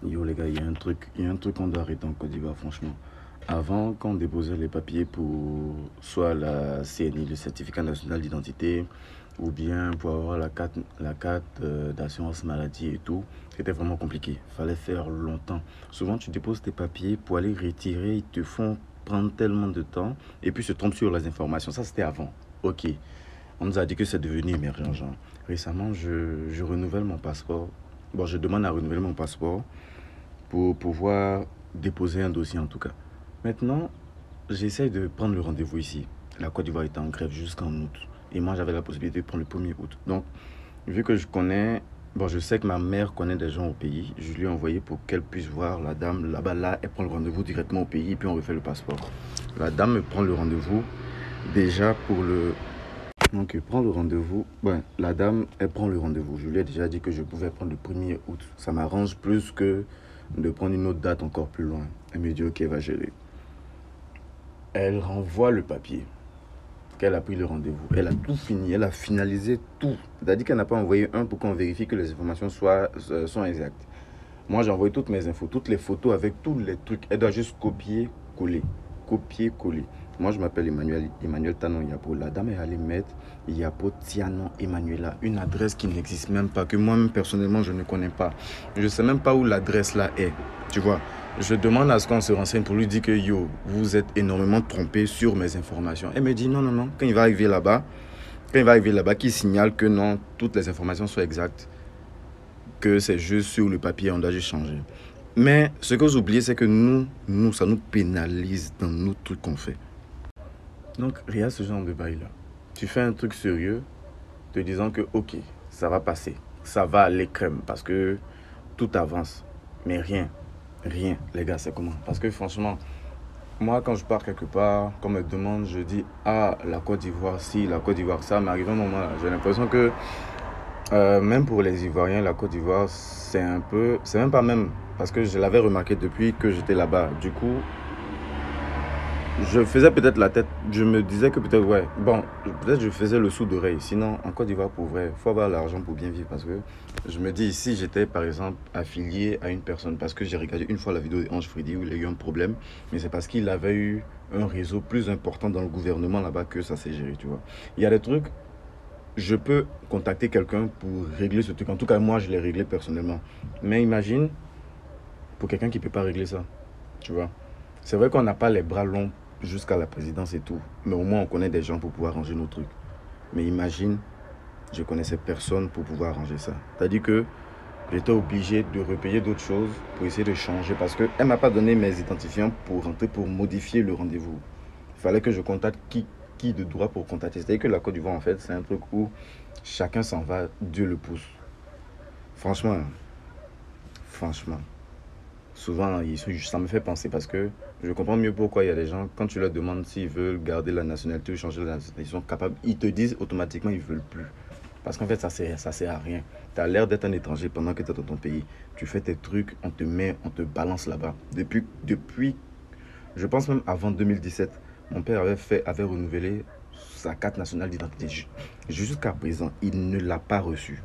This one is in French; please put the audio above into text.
Yo les gars, il y a un truc qu'on doit arrêter en Côte d'Ivoire, franchement. Avant, quand on déposait les papiers pour soit la CNI, le certificat national d'identité, ou bien pour avoir la carte d'assurance maladie et tout, c'était vraiment compliqué. Fallait faire longtemps. Souvent, tu déposes tes papiers pour aller retirer, ils te font prendre tellement de temps, et puis se trompent sur les informations. Ça, c'était avant. Ok. On nous a dit que c'est devenu émergent, genre. Récemment, je renouvelle mon passeport. Bon, je demande à renouveler mon passeport pour pouvoir déposer un dossier en tout cas. Maintenant, j'essaye de prendre le rendez-vous ici. La Côte d'Ivoire était en grève jusqu'en août. Et moi, j'avais la possibilité de prendre le 1er août. Donc, vu que je connais, bon, je sais que ma mère connaît des gens au pays, je lui ai envoyé pour qu'elle puisse voir la dame là-bas. Là, elle prend le rendez-vous directement au pays et puis on refait le passeport. La dame me prend le rendez-vous déjà pour le... Donc, elle prend le rendez-vous. Ouais, la dame, elle prend le rendez-vous. Je lui ai déjà dit que je pouvais prendre le 1er août. Ça m'arrange plus que de prendre une autre date encore plus loin. Elle me dit, ok, va gérer. Elle renvoie le papier qu'elle a pris le rendez-vous. Elle a tout fini, elle a finalisé tout. C'est-à-dire qu'elle n'a pas envoyé un pour qu'on vérifie que les informations sont exactes. Moi, j'ai envoyé toutes mes infos, toutes les photos avec tous les trucs. Elle doit juste copier, coller. Copier, coller. Moi, je m'appelle Emmanuel Tanon Yapo. La dame est allée mettre Yapo Tianon Emmanuela, une adresse qui n'existe même pas, que moi-même personnellement, je ne connais pas. Je ne sais même pas où l'adresse là est. Tu vois, je demande à ce qu'on se renseigne pour lui dire que yo, vous êtes énormément trompé sur mes informations. Elle me dit non, non, non. Quand il va arriver là-bas, qu'il signale que non, toutes les informations sont exactes, que c'est juste sur le papier, on doit juste changer. Mais ce que vous oubliez, c'est que nous, ça nous pénalise dans nos trucs qu'on fait. Donc, regarde ce genre de bail là. Tu fais un truc sérieux, te disant que, ok, ça va passer, ça va aller crème, parce que tout avance. Mais rien, rien, les gars, c'est comment? Parce que franchement, moi, quand je pars quelque part, qu'on me demande, je dis, ah, la Côte d'Ivoire, si, la Côte d'Ivoire, ça, mais arrivé un moment là, j'ai l'impression que même pour les Ivoiriens, la Côte d'Ivoire, c'est un peu... C'est même pas même, parce que je l'avais remarqué depuis que j'étais là-bas. Du coup, je faisais peut-être la tête, je me disais que peut-être, ouais, bon, peut-être je faisais le sou d'oreille. Sinon, en Côte d'Ivoire, pour vrai, il faut avoir l'argent pour bien vivre. Parce que je me dis, si j'étais, par exemple, affilié à une personne, parce que j'ai regardé une fois la vidéo d'Ange Freddy où il a eu un problème, mais c'est parce qu'il avait eu un réseau plus important dans le gouvernement là-bas que ça s'est géré, tu vois. Il y a des trucs, je peux contacter quelqu'un pour régler ce truc. En tout cas, moi, je l'ai réglé personnellement. Mais imagine, pour quelqu'un qui ne peut pas régler ça, tu vois. C'est vrai qu'on n'a pas les bras longs jusqu'à la présidence et tout. Mais au moins, on connaît des gens pour pouvoir arranger nos trucs. Mais imagine, je connaissais personne pour pouvoir arranger ça. C'est-à-dire que j'étais obligé de repayer d'autres choses pour essayer de changer. Parce qu'elle ne m'a pas donné mes identifiants pour rentrer, pour modifier le rendez-vous. Il fallait que je contacte qui de droit pour contacter. C'est-à-dire que la Côte d'Ivoire, en fait, c'est un truc où chacun s'en va, Dieu le pousse. Franchement, franchement. Souvent, ça me fait penser parce que je comprends mieux pourquoi il y a des gens, quand tu leur demandes s'ils veulent garder la nationalité ou changer la nationalité, ils sont capables, ils te disent automatiquement qu'ils ne veulent plus. Parce qu'en fait, ça sert à rien. Tu as l'air d'être un étranger pendant que tu es dans ton pays. Tu fais tes trucs, on te met, on te balance là-bas. Depuis, je pense même avant 2017, mon père avait renouvelé sa carte nationale d'identité. Jusqu'à présent, il ne l'a pas reçue.